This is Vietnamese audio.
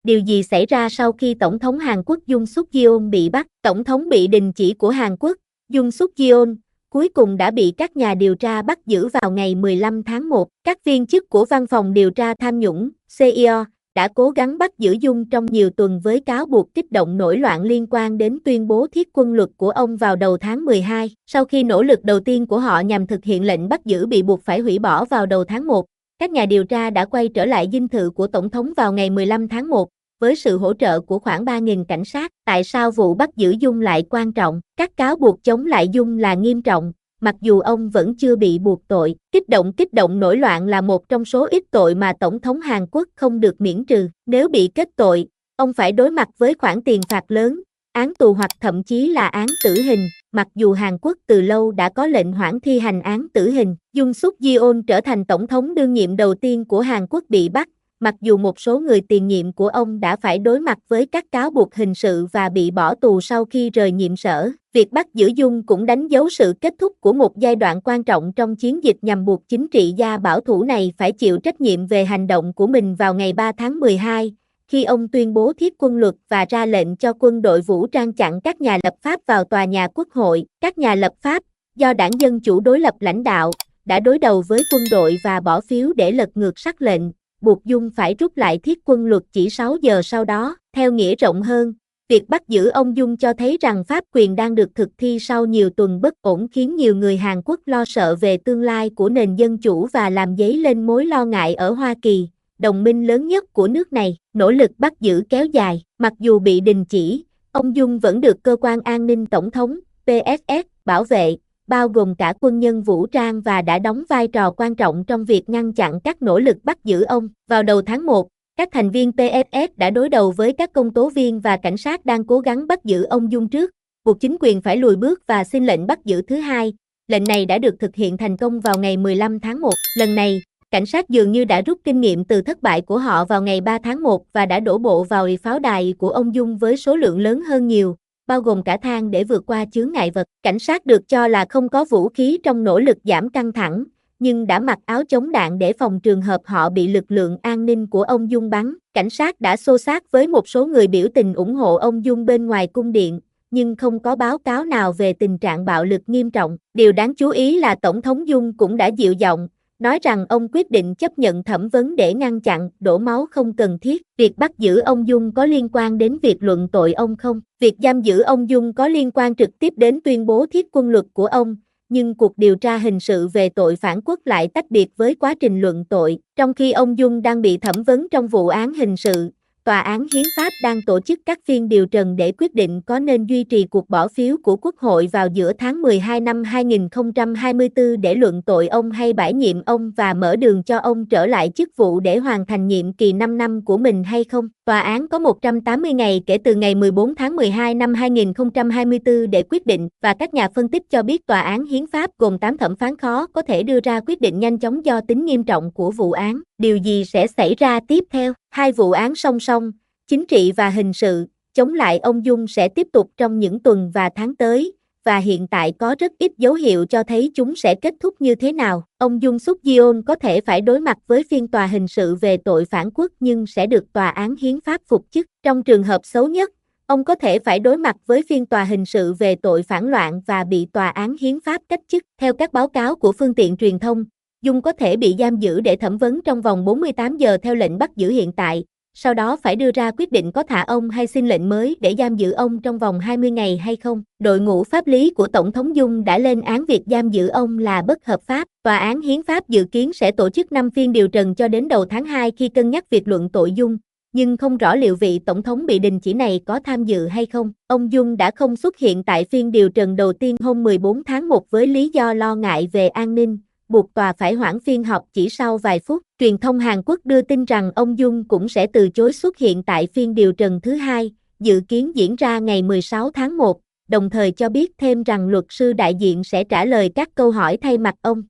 Điều gì xảy ra sau khi Tổng thống Hàn Quốc Yoon Suk Yeol bị bắt? Tổng thống bị đình chỉ của Hàn Quốc, Yoon Suk Yeol, cuối cùng đã bị các nhà điều tra bắt giữ vào ngày 15 tháng 1. Các viên chức của Văn phòng Điều tra Tham nhũng, CEO, đã cố gắng bắt giữ Yoon trong nhiều tuần với cáo buộc kích động nổi loạn liên quan đến tuyên bố thiết quân luật của ông vào đầu tháng 12. Sau khi nỗ lực đầu tiên của họ nhằm thực hiện lệnh bắt giữ bị buộc phải hủy bỏ vào đầu tháng 1, các nhà điều tra đã quay trở lại dinh thự của Tổng thống vào ngày 15 tháng 1, với sự hỗ trợ của khoảng 3.000 cảnh sát. Tại sao vụ bắt giữ Yoon lại quan trọng? Các cáo buộc chống lại Yoon là nghiêm trọng, mặc dù ông vẫn chưa bị buộc tội. Kích động nổi loạn là một trong số ít tội mà Tổng thống Hàn Quốc không được miễn trừ. Nếu bị kết tội, ông phải đối mặt với khoản tiền phạt lớn, án tù hoặc thậm chí là án tử hình. Mặc dù Hàn Quốc từ lâu đã có lệnh hoãn thi hành án tử hình, Yoon Suk Yeol trở thành tổng thống đương nhiệm đầu tiên của Hàn Quốc bị bắt, mặc dù một số người tiền nhiệm của ông đã phải đối mặt với các cáo buộc hình sự và bị bỏ tù sau khi rời nhiệm sở. Việc bắt giữ Yoon cũng đánh dấu sự kết thúc của một giai đoạn quan trọng trong chiến dịch nhằm buộc chính trị gia bảo thủ này phải chịu trách nhiệm về hành động của mình vào ngày 3 tháng 12, khi ông tuyên bố thiết quân luật và ra lệnh cho quân đội vũ trang chặn các nhà lập pháp vào tòa nhà Quốc hội. Các nhà lập pháp, do đảng Dân Chủ đối lập lãnh đạo, đã đối đầu với quân đội và bỏ phiếu để lật ngược sắc lệnh, buộc Yoon phải rút lại thiết quân luật chỉ 6 giờ sau đó. Theo nghĩa rộng hơn, việc bắt giữ ông Yoon cho thấy rằng pháp quyền đang được thực thi sau nhiều tuần bất ổn, khiến nhiều người Hàn Quốc lo sợ về tương lai của nền dân chủ và làm dấy lên mối lo ngại ở Hoa Kỳ, đồng minh lớn nhất của nước này. Nỗ lực bắt giữ kéo dài. Mặc dù bị đình chỉ, ông Yoon vẫn được cơ quan an ninh tổng thống, PSS, bảo vệ, bao gồm cả quân nhân vũ trang, và đã đóng vai trò quan trọng trong việc ngăn chặn các nỗ lực bắt giữ ông. Vào đầu tháng 1, các thành viên PSS đã đối đầu với các công tố viên và cảnh sát đang cố gắng bắt giữ ông Yoon trước, buộc chính quyền phải lùi bước và xin lệnh bắt giữ thứ hai. Lệnh này đã được thực hiện thành công vào ngày 15 tháng 1. Lần này, cảnh sát dường như đã rút kinh nghiệm từ thất bại của họ vào ngày 3 tháng 1 và đã đổ bộ vào pháo đài của ông Yoon với số lượng lớn hơn nhiều, bao gồm cả thang để vượt qua chướng ngại vật. Cảnh sát được cho là không có vũ khí trong nỗ lực giảm căng thẳng, nhưng đã mặc áo chống đạn để phòng trường hợp họ bị lực lượng an ninh của ông Yoon bắn. Cảnh sát đã xô xát với một số người biểu tình ủng hộ ông Yoon bên ngoài cung điện, nhưng không có báo cáo nào về tình trạng bạo lực nghiêm trọng. Điều đáng chú ý là Tổng thống Yoon cũng đã dịu giọng, nói rằng ông quyết định chấp nhận thẩm vấn để ngăn chặn đổ máu không cần thiết. Việc bắt giữ ông Yoon có liên quan đến việc luận tội ông không? Việc giam giữ ông Yoon có liên quan trực tiếp đến tuyên bố thiết quân luật của ông, nhưng cuộc điều tra hình sự về tội phản quốc lại tách biệt với quá trình luận tội. Trong khi ông Yoon đang bị thẩm vấn trong vụ án hình sự, Tòa án Hiến pháp đang tổ chức các phiên điều trần để quyết định có nên duy trì cuộc bỏ phiếu của Quốc hội vào giữa tháng 12 năm 2024 để luận tội ông hay bãi nhiệm ông và mở đường cho ông trở lại chức vụ để hoàn thành nhiệm kỳ 5 năm của mình hay không. Tòa án có 180 ngày kể từ ngày 14 tháng 12 năm 2024 để quyết định, và các nhà phân tích cho biết Tòa án Hiến pháp gồm 8 thẩm phán khó có thể đưa ra quyết định nhanh chóng do tính nghiêm trọng của vụ án. Điều gì sẽ xảy ra tiếp theo? Hai vụ án song song, chính trị và hình sự, chống lại ông Yoon sẽ tiếp tục trong những tuần và tháng tới, và hiện tại có rất ít dấu hiệu cho thấy chúng sẽ kết thúc như thế nào. Ông Yoon Suk Yeol có thể phải đối mặt với phiên tòa hình sự về tội phản quốc nhưng sẽ được Tòa án Hiến pháp phục chức. Trong trường hợp xấu nhất, ông có thể phải đối mặt với phiên tòa hình sự về tội phản loạn và bị Tòa án Hiến pháp cách chức. Theo các báo cáo của phương tiện truyền thông, Yoon có thể bị giam giữ để thẩm vấn trong vòng 48 giờ theo lệnh bắt giữ hiện tại, sau đó phải đưa ra quyết định có thả ông hay xin lệnh mới để giam giữ ông trong vòng 20 ngày hay không. Đội ngũ pháp lý của Tổng thống Yoon đã lên án việc giam giữ ông là bất hợp pháp. Tòa án Hiến pháp dự kiến sẽ tổ chức 5 phiên điều trần cho đến đầu tháng 2 khi cân nhắc việc luận tội Yoon, nhưng không rõ liệu vị Tổng thống bị đình chỉ này có tham dự hay không. Ông Yoon đã không xuất hiện tại phiên điều trần đầu tiên hôm 14 tháng 1 với lý do lo ngại về an ninh, buộc tòa phải hoãn phiên họp chỉ sau vài phút. Truyền thông Hàn Quốc đưa tin rằng ông Yoon cũng sẽ từ chối xuất hiện tại phiên điều trần thứ hai, dự kiến diễn ra ngày 16 tháng 1, đồng thời cho biết thêm rằng luật sư đại diện sẽ trả lời các câu hỏi thay mặt ông.